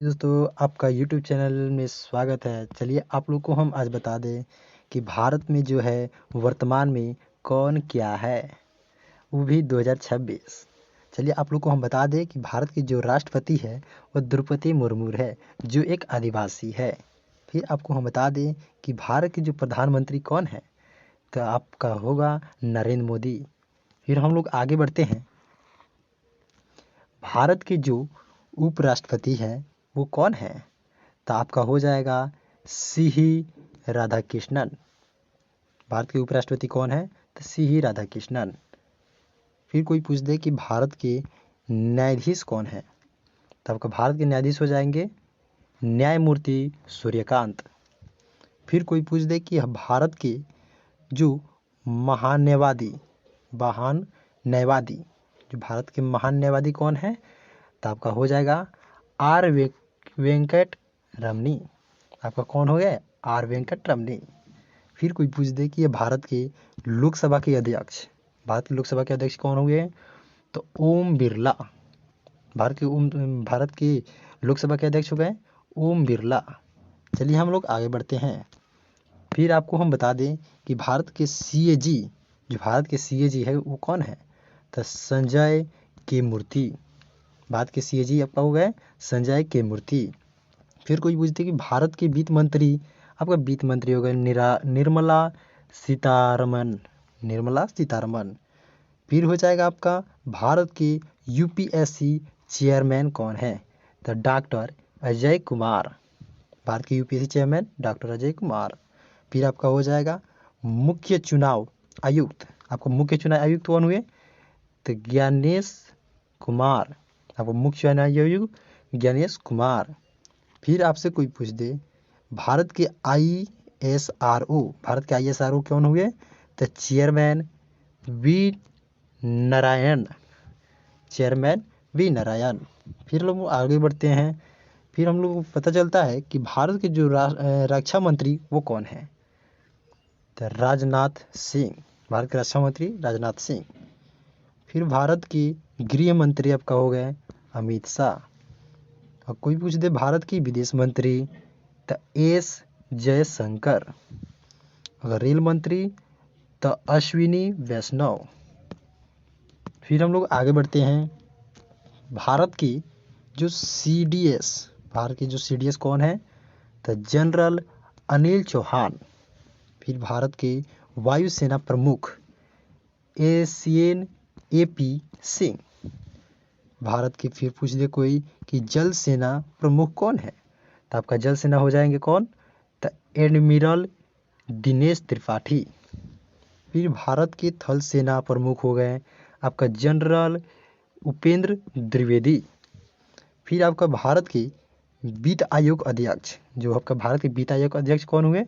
दोस्तों आपका YouTube channel में स्वागत है। चलिए आप लोग को हम आज बता दें कि भारत में जो है वर्तमान में कौन क्या है, वो भी 2026। चलिए आप लोग को हम बता दें कि भारत की जो राष्ट्रपति है वो द्रौपदी मुर्मू है, जो एक आदिवासी है। फिर आपको हम बता दें कि भारत के जो प्रधानमंत्री कौन है, तो आपका होगा नरेंद्र मोदी। फिर हम लोग आगे बढ़ते हैं। भारत के जो उपराष्ट्रपति हैं वो कौन है, तो आपका हो जाएगा सी राधाकृष्णन। भारत के उपराष्ट्रपति कौन है, तो सी राधाकृष्णन। फिर कोई पूछ दे कि भारत के न्यायाधीश कौन है, तो आपका भारत के न्यायाधीश हो जाएंगे न्यायमूर्ति सूर्यकांत। फिर कोई पूछ दे कि भारत के जो महान्यायवादी जो भारत के महान न्यायवादी कौन है, तो आपका हो जाएगा आर वेंकट रमनी। आपका कौन हो गया, आर वेंकट रमनी। फिर कोई पूछ दे कि ये भारत के लोकसभा के अध्यक्ष कौन हो गए, तो ओम बिरला। भारत के लोकसभा के अध्यक्ष हो गए ओम बिरला। चलिए हम लोग आगे बढ़ते हैं। फिर आपको हम बता दें कि भारत के सीएजी है वो कौन है, तो संजय के मूर्ति। भारत के सीएजी आपका हो गए संजय के मूर्ति। फिर कोई पूछते कि भारत के वित्त मंत्री, आपका वित्त मंत्री हो गए निर्मला सीतारमन। फिर हो जाएगा आपका भारत के यूपीएससी चेयरमैन कौन है, तो डॉक्टर अजय कुमार। भारत के UPSC chairman doctor Ajay Kumar. फिर आपका हो जाएगा मुख्य चुनाव आयुक्त। आपको मुख्य चुनाव आयुक्त कौन हुए, तो ज्ञानेश कुमार। आपको मुख्य चुनाव आयुक्त ज्ञानेश कुमार। फिर आपसे कोई पूछ दे भारत के आईएसआरओ कौन हुए, तो चेयरमैन वी नारायण। फिर लोग आगे बढ़ते हैं। फिर हम लोग को पता चलता है कि भारत के जो रक्षा मंत्री वो कौन है, तो राजनाथ सिंह। भारत के रक्षा मंत्री राजनाथ सिंह। फिर भारत की गृह मंत्री आपका हो गए अमित शाह। और कोई पूछ दे भारत की विदेश मंत्री, तो एस जयशंकर। अगर रेल मंत्री, तो अश्विनी वैष्णव। फिर हम लोग आगे बढ़ते हैं। भारत की जो सीडीएस कौन है, तो जनरल अनिल चौहान। फिर भारत के वायुसेना प्रमुख एपी सिंह। भारत की फिर पूछ दे कोई कि जल सेना प्रमुख कौन है, तो आपका जल सेना हो जाएंगे कौन, तो एडमिरल दिनेश त्रिपाठी। फिर भारत के थल सेना प्रमुख हो गए आपका जनरल उपेंद्र द्विवेदी। फिर आपका भारत के वित्त आयोग अध्यक्ष कौन हुए,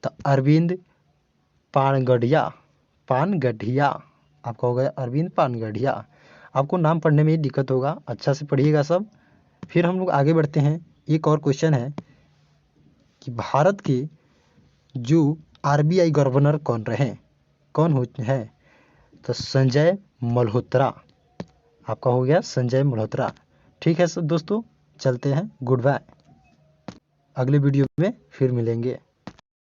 तो अरविंद पानगढ़िया। आपका हो गया अरविंद पानगढ़िया। आपको नाम पढ़ने में दिक्कत होगा, अच्छा से पढ़िएगा सब। फिर हम लोग आगे बढ़ते हैं। एक और क्वेश्चन है कि भारत के जो आरबीआई गवर्नर कौन है, तो संजय मल्होत्रा। आपका हो गया संजय मल्होत्रा। ठीक है सब दोस्तों, चलते हैं, गुड बाय। अगले वीडियो में फिर मिलेंगे।